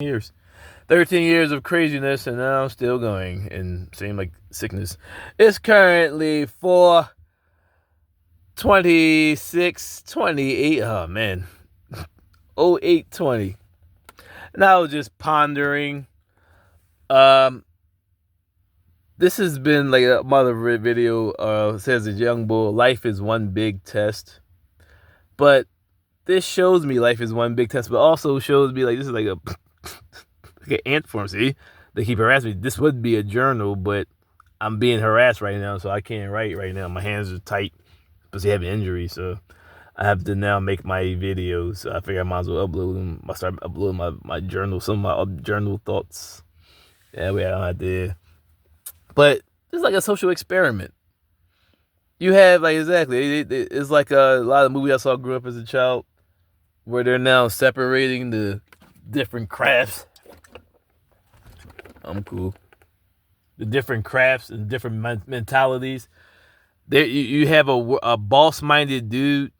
years. 13 years of craziness, and now I'm still going, and same like sickness. It's currently 4:26:28. Oh man, 08:20. And I was just pondering. Um, this has been like a mother video. Says a young bull, life is one big test, but this shows me life is one big test, but also shows me like this is like a like an ant form. See, they keep harassing me. This would be a journal, but I'm being harassed right now, so I can't write right now. My hands are tight because I have an injury, so I have to now make my videos. So I figure I might as well upload them. I start uploading my journal, some of my journal thoughts. Yeah, we had an idea, but it's like a social experiment. You have like exactly. It's like a lot of movies I saw growing up as a child, where they're now separating the different crafts. I'm cool. The different crafts and different mentalities. There, you have a boss-minded dude,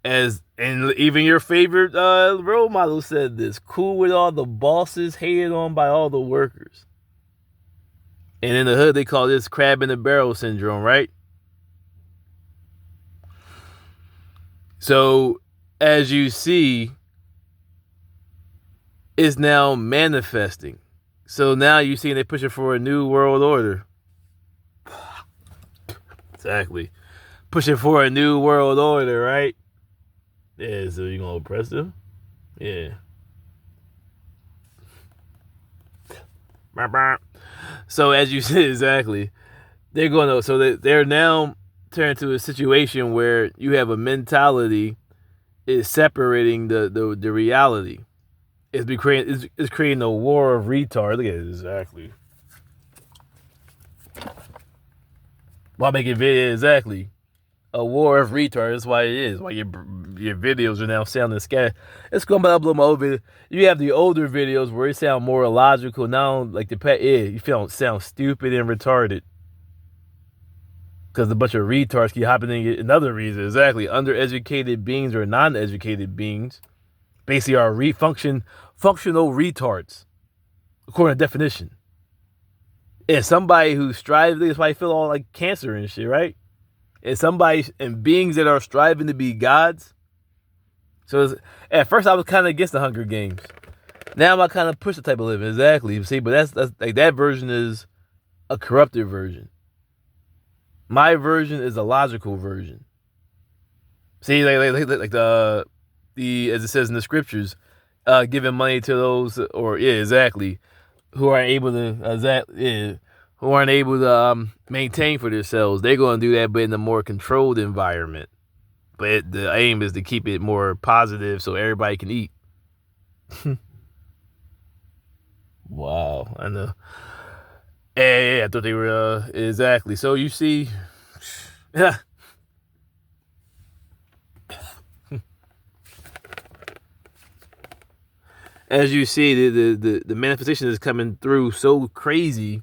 and even your favorite role model said this: cool with all the bosses, hated on by all the workers. And in the hood, they call this crab in the barrel syndrome, right? So, as you see, it's now manifesting. So now you see they're pushing for a new world order. Exactly. Pushing for a new world order, right? Yeah, so you gonna oppress them? Yeah. So as you said, exactly, they're gonna. So they're now turned to a situation where you have a mentality is separating the reality. It's creating a war of retards. Look at it, exactly. Why make it video exactly? A war of retards. That's why it is. Why your videos are now sounding scattered. It's going to upload my old video. You have the older videos where it sound more illogical. Now, like the pet, yeah, you feel sound stupid and retarded because a bunch of retards keep hopping in. Another reason, exactly, undereducated beings or non-educated beings basically are functional retards according to definition. And somebody who strives, that's why I feel all like cancer and shit, right? And beings that are striving to be gods. So at first I was kind of against the Hunger Games. Now I kind of push the type of living, exactly. See, but that's like that version is a corrupted version. My version is a logical version. See, like the as it says in the scriptures, giving money to those, or yeah, exactly, who aren't able to who aren't able to maintain for themselves. They're going to do that, but in a more controlled environment. But the aim is to keep it more positive so everybody can eat. Wow, I know. Yeah, I thought they were exactly. So you see, yeah. As you see, the manifestation is coming through so crazy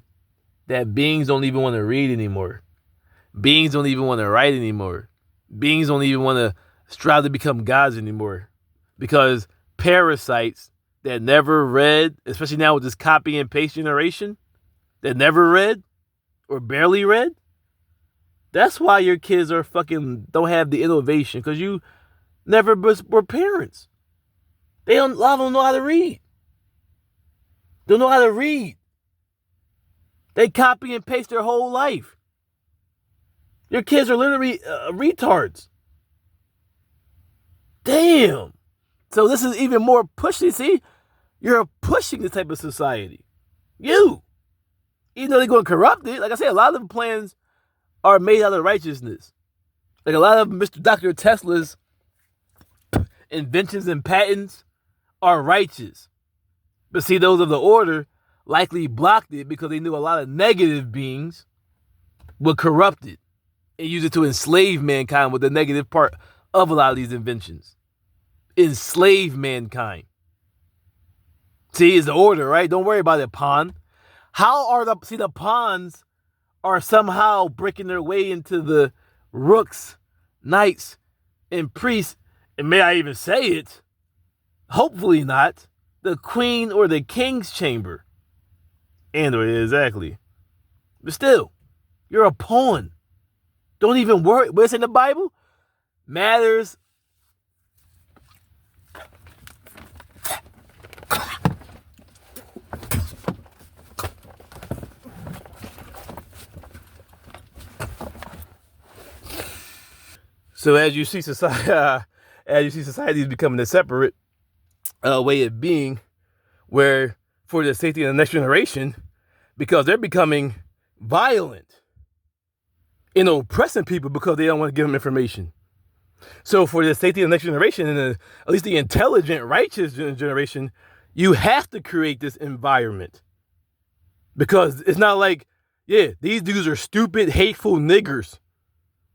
that beings don't even want to read anymore. Beings don't even want to write anymore. Beings don't even want to strive to become gods anymore. Because parasites that never read, especially now with this copy and paste generation, that never read or barely read, that's why your kids are fucking don't have the innovation, because you never were parents. A lot of them know how to read. They don't know how to read. They copy and paste their whole life. Your kids are literally retards. Damn. So this is even more pushy. See, you're pushing this type of society. Even though they're going to corrupt it, like I said, a lot of the plans are made out of righteousness. Like a lot of Mr. Dr. Tesla's inventions and patents are righteous. But see, those of the order likely blocked it because they knew a lot of negative beings would corrupt it and use it to enslave mankind with the negative part of a lot of these inventions. Enslave mankind. See, it's the order, right? Don't worry about it, pawn. How are the pawns are somehow breaking their way into the rooks, knights, and priests, and may I even say it, hopefully not, the queen or the king's chamber. Android, exactly. But still, you're a pawn. Don't even worry. What's in the Bible? Matters. So as you see society, is becoming a separate way of being, where for the safety of the next generation, because they're becoming violent and oppressing people because they don't want to give them information. So for the safety of the next generation, and at least the intelligent, righteous generation, you have to create this environment. Because it's not like, yeah, these dudes are stupid, hateful niggers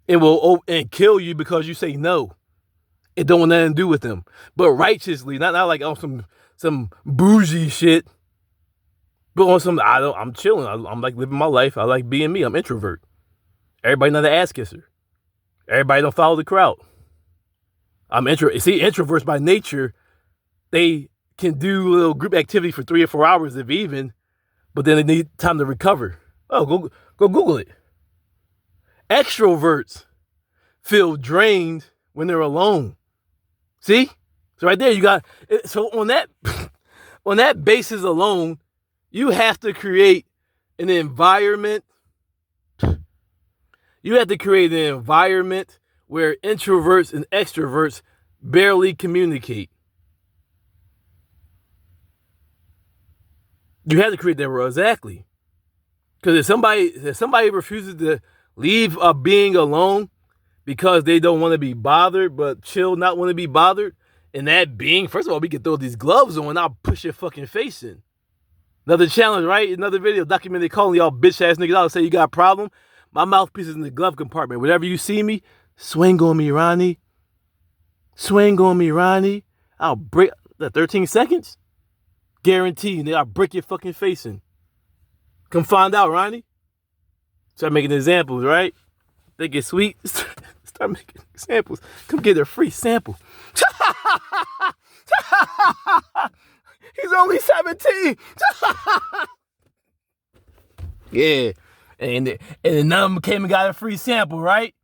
and will kill you because you say no. It don't want nothing to do with them. But righteously, not like on some bougie shit. But on some, I'm chilling. I'm like living my life. I like being me. I'm introvert. Everybody not an ass kisser. Everybody don't follow the crowd. I'm introvert. See, introverts by nature, they can do a little group activity for 3 or 4 hours if even, but then they need time to recover. Oh, go Google it. Extroverts feel drained when they're alone. See? So right there you got, so on that basis alone, you have to create an environment. You have to create an environment where introverts and extroverts barely communicate. You have to create that world, exactly. Because if somebody refuses to leave a being alone because they don't want to be bothered, but chill, not want to be bothered, and that being, first of all, we can throw these gloves on and I'll push your fucking face in. Another challenge, right? Another video documented calling y'all bitch ass niggas out and say you got a problem. My mouthpiece is in the glove compartment. Whenever you see me, swing on me, Ronnie. Swing on me, Ronnie. I'll break the 13 seconds. Guaranteed, I'll break your fucking face in. Come find out, Ronnie. Start making examples, right? Think it's sweet? Start making examples. Come get a free sample. He's only 17. Yeah. And then none of them came and got a free sample, right?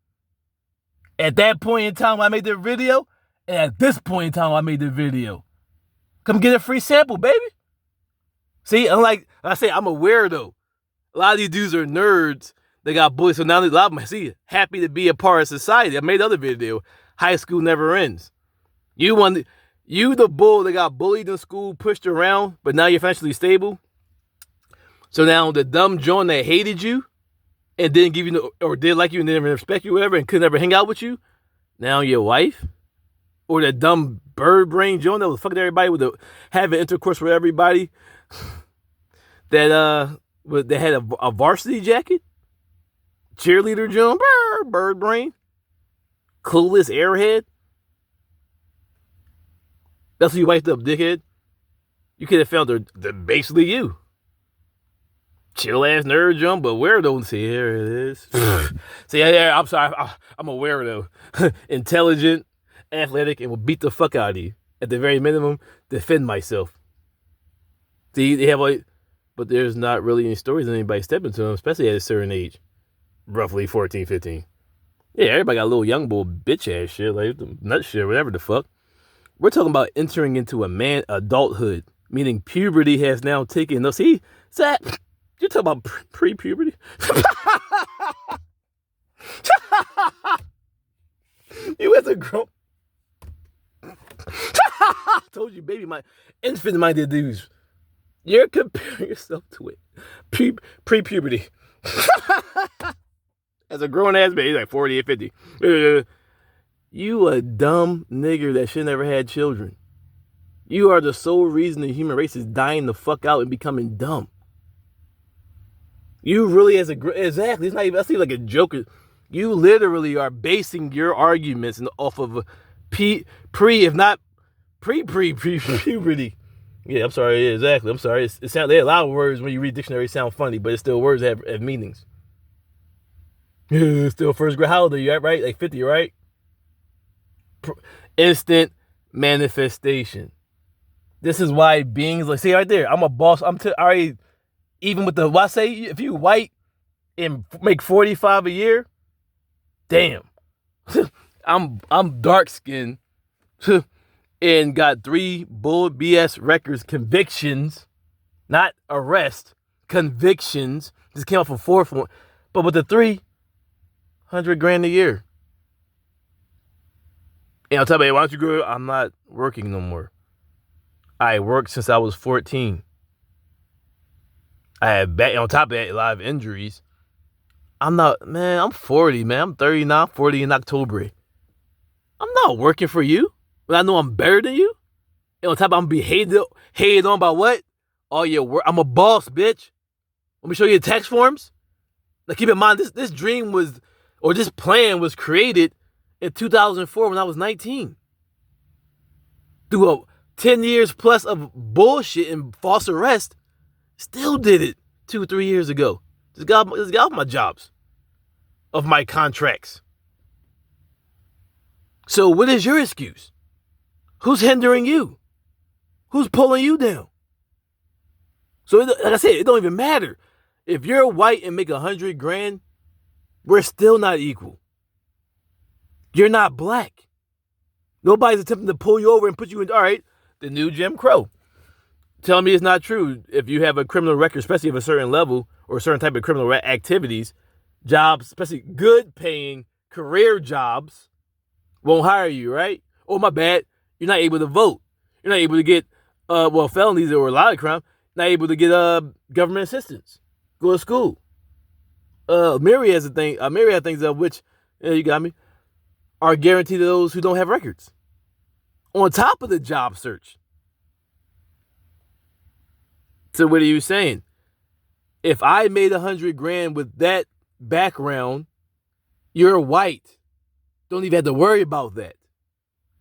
At that point in time, I made the video. And at this point in time, I made the video. Come get a free sample, baby. See, unlike I say, I'm a weirdo. A lot of these dudes are nerds. They got bullied. So now a lot of them, see, happy to be a part of society. I made another video. High school never ends. You the bull that got bullied in school, pushed around, but now you're financially stable. So now the dumb John that hated you and didn't give you, or did like you and didn't respect you, whatever, and could never hang out with you, now your wife, or the dumb bird brain John that was fucking everybody having intercourse with everybody, that had a varsity jacket, cheerleader John, bird brain, clueless airhead. That's who you wiped up, dickhead. You could have found the basically you. Chill ass nerd jump, but weirdo. See, here it is. See, yeah, I'm sorry. I'm a weirdo. Intelligent, athletic, and will beat the fuck out of you. At the very minimum, defend myself. See, they have but there's not really any stories of anybody stepping to them, especially at a certain age. Roughly 14, 15. Yeah, everybody got a little young bull bitch ass shit, like nut shit, whatever the fuck. We're talking about entering into adulthood, meaning puberty has now taken. No, see, Zach, you're talking about pre-puberty. You as a grown. Told you, baby, my infant-minded dudes. You're comparing yourself to it. Pre-puberty. As a grown-ass baby, he's like 40 or 50. You a dumb nigger that should never had children. You are the sole reason the human race is dying the fuck out and becoming dumb. You really exactly, it's not even, that's even like a joke. You literally are basing your arguments off of if not pre-puberty. Yeah, I'm sorry, yeah, exactly. I'm sorry. It sounds, there are a lot of words when you read dictionary sound funny, but it's still words that have meanings. Yeah, still first grade. How old are you at, right? Like 50, right? Instant manifestation. This is why beings like, see right there, I'm a boss. Already, even with the, what I say, if you white and make 45 a year, damn. I'm dark skinned and got 3 bull BS records, convictions, not arrest, convictions. Just came off a 4th one, but with the 300 grand a year. And I'll tell me, why don't you go? I'm not working no more. I worked since I was 14. I had back on top of that a lot of injuries. I'm 40, man. I'm 39, 40 in October. I'm not working for you when I know I'm better than you. And on top of I'm be hated on by what? All your work. I'm a boss, bitch. Let me show you the tax forms. Now keep in mind, this dream was, or this plan was created in 2004 when I was 19. Through a 10 years plus of bullshit and false arrest, still did it 2-3 years ago. Just got off my jobs, of my contracts. So what is your excuse? Who's hindering you? Who's pulling you down? So like I said, it don't even matter. If you're white and make 100 grand, we're still not equal. You're not black. Nobody's attempting to pull you over and put you in, all right, the new Jim Crow. Tell me it's not true. If you have a criminal record, especially of a certain level or a certain type of criminal activities, jobs, especially good paying career jobs, won't hire you, right? Oh, my bad. You're not able to vote. You're not able to get, felonies or a lot of crime, not able to get government assistance. Go to school. Myriad things of which, you got me, are guaranteed to those who don't have records. On top of the job search. So what are you saying? If I made 100 grand with that background, you're white. Don't even have to worry about that.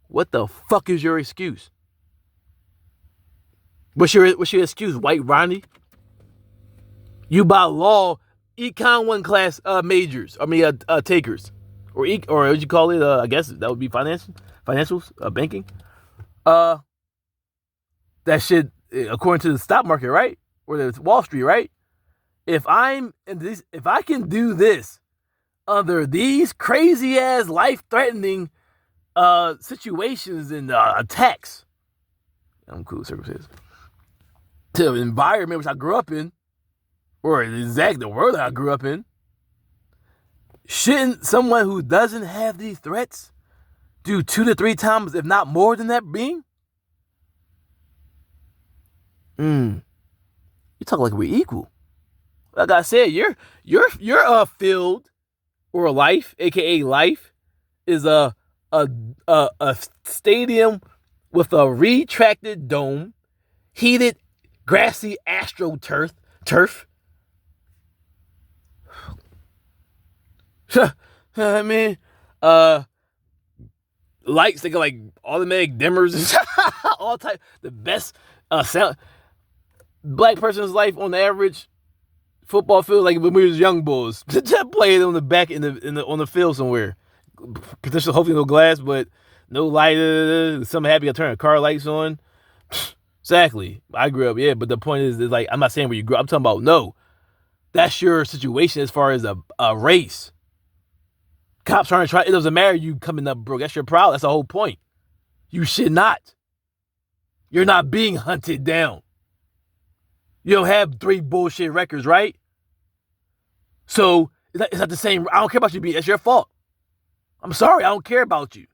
What the fuck is your excuse? What's your excuse, white Ronnie? You by law, Econ 1 class majors. Takers. Or what you call it? I guess that would be financials, banking. That shit, according to the stock market, right? Or the Wall Street, right? If I can do this under these crazy ass life threatening situations and attacks, I'm cool circumstances, to the environment which I grew up in, or the world that I grew up in, shouldn't someone who doesn't have these threats do 2 to 3 times, if not more than that being? You talk like we're equal. Like I said, your field or life, aka life, is a stadium with a retracted dome, heated grassy astroturf. I mean, lights, they got like automatic dimmers and all type, the best sound. Black person's life on the average football field, like when we was young bulls, just playing on the back on the field somewhere. Potentially, hopefully no glass, but no light. Something happy, I turn the car lights on. Exactly. I grew up, yeah. But the point is like, I'm not saying where you grew up. I'm talking about, no, that's your situation as far as a race. Cops aren't trying. It doesn't matter you coming up broke. That's your problem. That's the whole point. You should not. You're not being hunted down. You don't have 3 bullshit records, right? So it's not the same. I don't care about you being. That's your fault. I'm sorry. I don't care about you.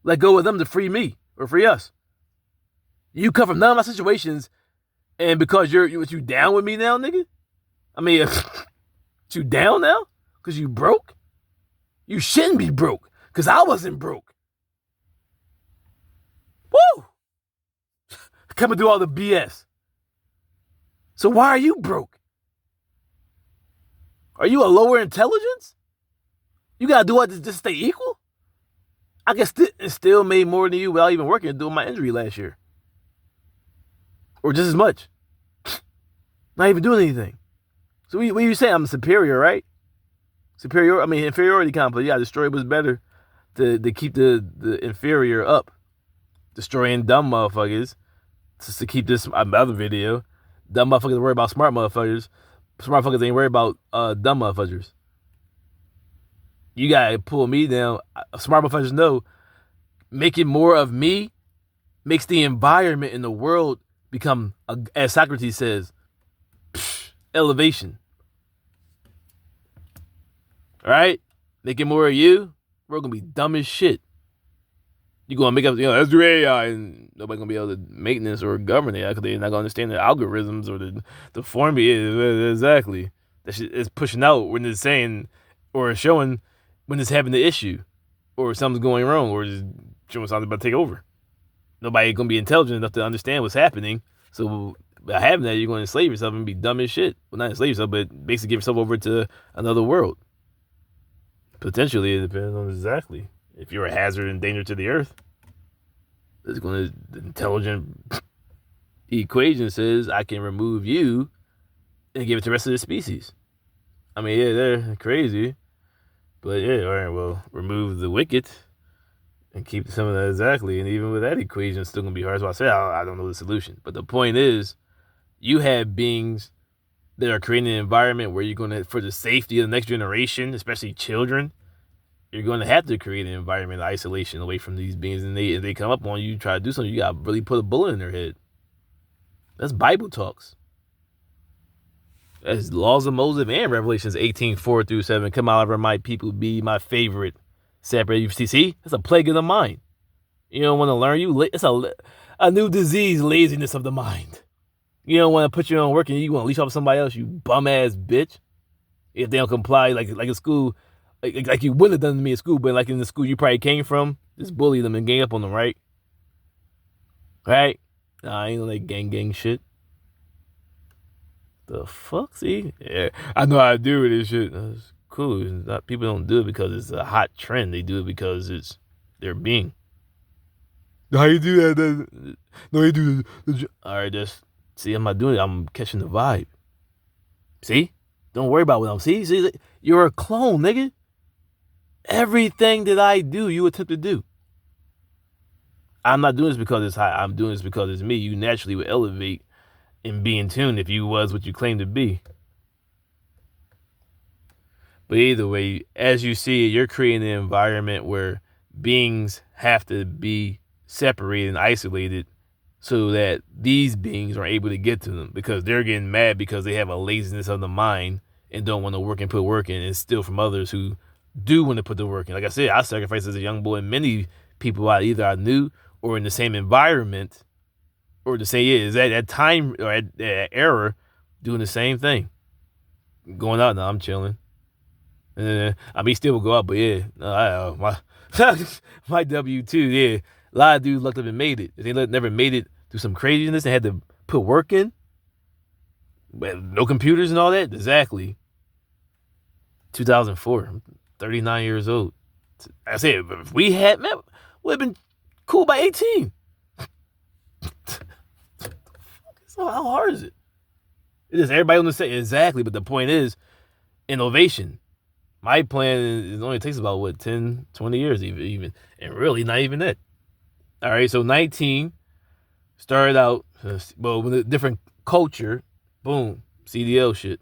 Let go of them to free me or free us. You come from none of my situations, and because you down with me now, nigga? I mean, you down now? Because you broke? You shouldn't be broke, because I wasn't broke. Woo! Come and do all the BS. So why are you broke? Are you a lower intelligence? You gotta do what to just stay equal? I can still made more than you without even working and doing my injury last year. Or just as much. Not even doing anything. So what you saying? I'm superior, right? Inferiority complex. Yeah, destroy was better to keep the inferior up. Destroying dumb motherfuckers just to keep this other video. Dumb motherfuckers worry about smart motherfuckers. Smart motherfuckers ain't worried about dumb motherfuckers. You gotta pull me down. Smart motherfuckers know making more of me makes the environment in the world become, as Socrates says, elevation. All right? Making more of you, we're gonna be dumb as shit. You're gonna make up, let's do AI, and nobody's gonna be able to maintenance or govern AI because they're not gonna understand the algorithms or the formula. Exactly. That shit is pushing out when it's saying or showing when it's having the issue or something's going wrong or just showing something about to take over. Nobody gonna be intelligent enough to understand what's happening. So by having that, you're gonna enslave yourself and be dumb as shit. Well, not enslave yourself, but basically give yourself over to another world. Potentially, it depends on exactly. If you're a hazard and danger to the earth, it's gonna, the intelligent equation says I can remove you and give it to the rest of the species. I mean, yeah, they're crazy. But yeah, all right, well, remove the wicked and keep some of that exactly. And even with that equation, it's still going to be hard. So I said, I don't know the solution. But the point is, you have beings that are creating an environment where you're going to, for the safety of the next generation, especially children, you're going to have to create an environment of isolation away from these beings. And if they come up on you, try to do something, you got to really put a bullet in their head. That's Bible talks. That's Laws of Moses and Revelations 18:4-7. Come out over my people, be my favorite. Separate. You see, that's a plague of the mind. You don't want to learn. It's a new disease, laziness of the mind. You don't want to put your own work and you want to leash off somebody else, you bum ass bitch. If they don't comply, like in school, like you wouldn't have done to me in school, but like in the school you probably came from, just bully them and gang up on them, right? Right? Nah, I ain't on that gang shit. The fuck? See? Yeah, I know how to do this shit. That's cool. People don't do it because it's a hot trend. They do it because it's their being. How you do that? No, you do. All right, just see. I'm not doing it. I'm catching the vibe. See? Don't worry about what I'm. See, you're a clone, nigga. Everything that I do, you attempt to do. I'm not doing this because it's hot. I'm doing this because it's me. You naturally would elevate and be in tune if you was what you claim to be. But either way, as you see, you're creating an environment where beings have to be separated and isolated so that these beings are able to get to them because they're getting mad because they have a laziness of the mind and don't want to work and put work in and steal from others who do want to put the work in. Like I said, I sacrificed as a young boy many people I knew or in the same environment or to say is at that time or at that era doing the same thing. Going out now, I'm chilling. I mean, still will go out, but yeah, my W2, yeah. A lot of dudes looked up and made it. If they never made it through some craziness and had to put work in, but no computers and all that, exactly. 2004, I'm 39 years old. I said, if we had, man, we'd have been cool by 18. So how hard is it? It is everybody on the same, exactly, but the point is, innovation. My plan is only takes about, 10, 20 years even. And really not even that. All right, so 19, started out, with a different culture, boom, CDL shit.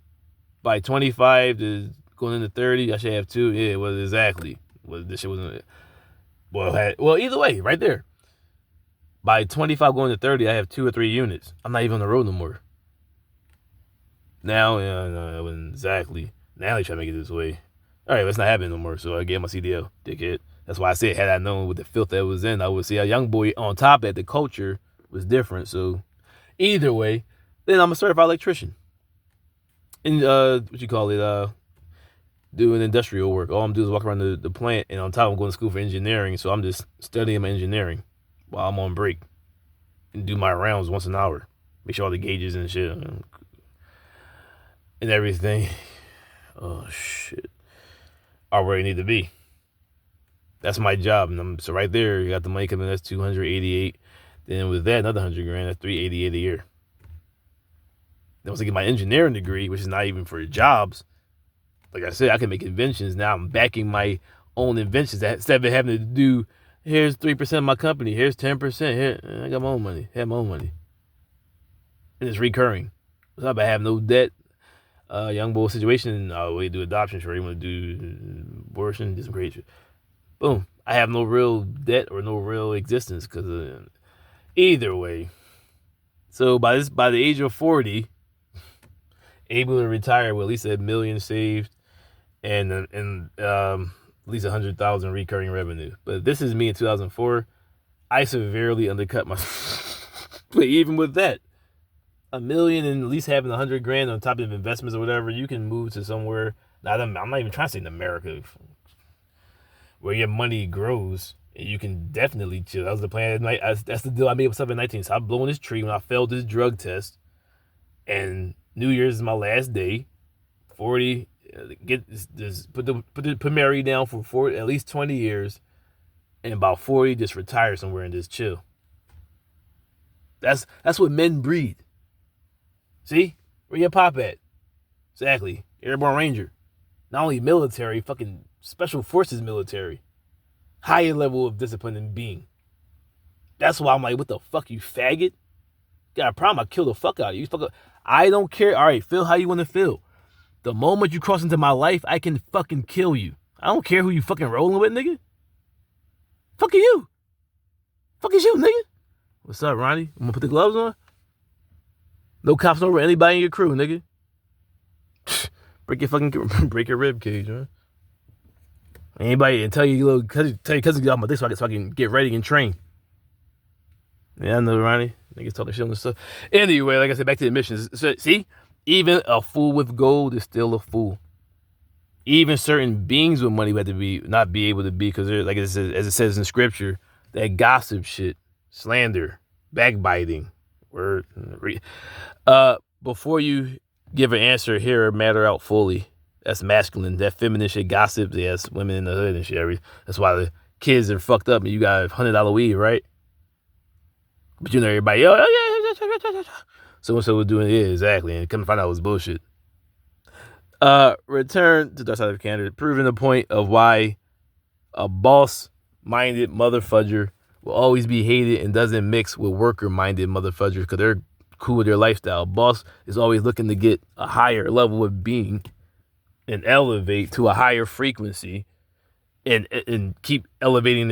By 25 to going into 30, I should have 2. Yeah, well, exactly. Well, this shit wasn't, well, either way, right there. By 25 going to 30, I have 2 or 3 units. I'm not even on the road no more. Now, no, exactly. Now they try to make it this way. All right, it's not happening no more, so I gave my CDL, dickhead. That's why I said, had I known what the filth that was in, I would see a young boy on top of that. The culture was different. So either way, then I'm a certified electrician. And doing industrial work. All I'm doing is walk around the plant, and on top I'm going to school for engineering, so I'm just studying my engineering while I'm on break and do my rounds once an hour. Make sure all the gauges and shit and everything. Oh, shit. Are where you need to be. That's my job. And so right there, you got the money coming. That's $288. Then with that, another $100,000. That's $388 a year. Then once I get my engineering degree, which is not even for jobs, like I said, I can make inventions. Now I'm backing my own inventions. Instead of having to do, here's 3% of my company, here's 10%. Here, I got my own money. Have my own money. and it's recurring. What's up? I have no debt. Young boy situation. We do adoption. Sure, you want to do abortion? Do some great shit. Boom. I have no real debt or no real existence because either way. So by the age of 40, able to retire with at least $1 million saved and at least 100,000 recurring revenue. But this is me in 2004. I severely undercut my. But even with that, $1 million and at least having 100 grand on top of investments or whatever, you can move to somewhere. I'm not even trying to say in America, where your money grows. And you can definitely chill. That was the plan. That's the deal I made with myself at 19. Stop blowing this tree when I failed this drug test. And New Year's is my last day. 40. Put Mary down for at least 20 years. And about 40, just retire somewhere and just chill. That's what men breed. See? Where your pop at? Exactly. Airborne Ranger. Not only military, fucking special forces military. Higher level of discipline and being. That's why I'm like, what the fuck, you faggot? Got a problem, I'll kill the fuck out of you. I don't care. All right, feel how you want to feel. The moment you cross into my life, I can fucking kill you. I don't care who you fucking rolling with, nigga. Fuck you. Fuck is you, nigga. What's up, Ronnie? I'm gonna put the gloves on? No cops over anybody in your crew, nigga. Break your rib cage, man. Anybody and tell your cousin get off my dick so I can get ready and train. Yeah, I know, Ronnie. Niggas talking shit on this stuff. Anyway, like I said, back to the missions. So, see, even a fool with gold is still a fool. Even certain beings with money have to not be able to be, because like as it says in scripture, that gossip shit, slander, backbiting, before you give an answer, hear a matter out fully. That's masculine. That feminine shit, gossip. Yes, women in the hood and shit. That's why the kids are fucked up and you got $100 weed, right? But you know everybody, so and so was doing it, exactly, and come to find out it was bullshit. Return to the side of Canada, proving the point of why a boss-minded motherfudger will always be hated and doesn't mix with worker-minded motherfuckers because they're cool with their lifestyle. Boss is always looking to get a higher level of being and elevate to a higher frequency and keep elevating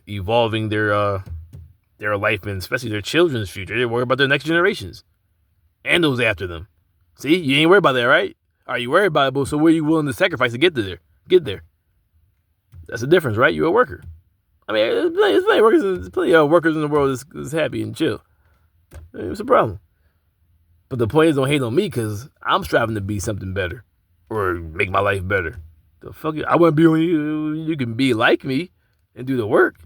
evolving their life and especially their children's future. They worry about their next generations and those after them. See, you ain't worried about that, right? Are you worried about it? But so what are you willing to sacrifice to get there? That's the difference, right? You're a worker. I mean, there's plenty of workers in the world that's happy and chill. What's the problem? But the point is, don't hate on me because I'm striving to be something better or make my life better. The fuck, I want to be on you. You can be like me and do the work.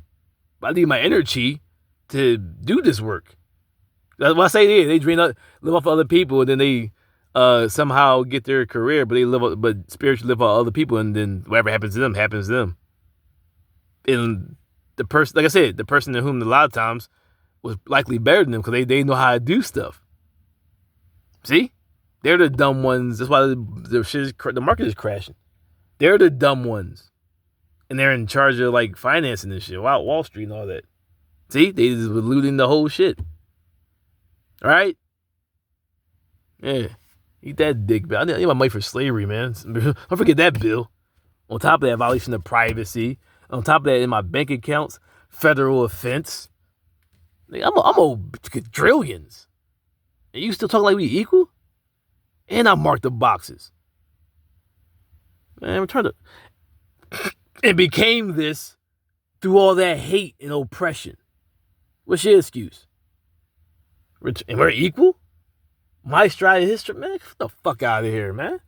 But I need my energy to do this work. That's what I say. They live off of other people, and then they somehow get their career, but spiritually live off other people, and then whatever happens to them happens to them. And the person, like I said, the person to whom a lot of times was likely better than them because they know how to do stuff. See, they're the dumb ones. That's why the market is crashing. They're the dumb ones, and they're in charge of like financing this shit, Wall Street and all that. See, they just were looting the whole shit. All right, yeah, eat that dick, bill. I need my money for slavery, man. Don't forget that bill. On top of that, violation of privacy. On top of that, in my bank accounts, federal offense. I'm owed trillions. And you still talking like we equal? And I marked the boxes. Man, we're trying to... It became this through all that hate and oppression. What's your excuse? And we're equal? My stride of history? Man, get the fuck out of here, man.